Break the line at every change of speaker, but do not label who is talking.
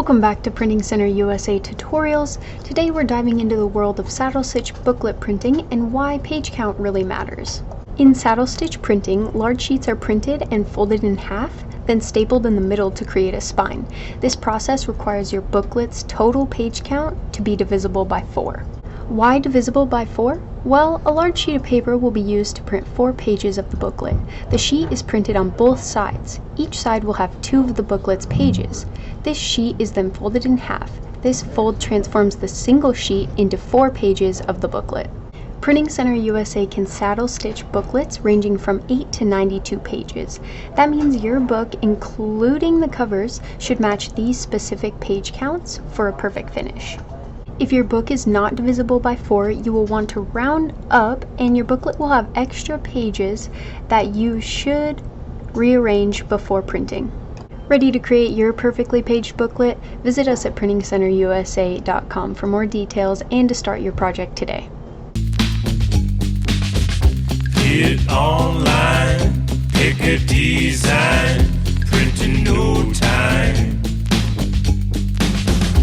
Welcome back to Printing Center USA tutorials. Today we're diving into the world of saddle stitch booklet printing and why page count really matters. In saddle stitch printing, large sheets are printed and folded in half, then stapled in the middle to create a spine. This process requires your booklet's total page count to be divisible by 4. Why divisible by 4? Well, a large sheet of paper will be used to print 4 pages of the booklet. The sheet is printed on both sides. Each side will have 2 of the booklet's pages. This sheet is then folded in half. This fold transforms the single sheet into 4 pages of the booklet. Printing Center USA can saddle stitch booklets ranging from 8 to 92 pages. That means your book, including the covers, should match these specific page counts for a perfect finish. If your book is not divisible by 4, you will want to round up and your booklet will have extra pages that you should rearrange before printing. Ready to create your perfectly paged booklet? Visit us at printingcenterusa.com for more details and to start your project today.
Get online, pick a design.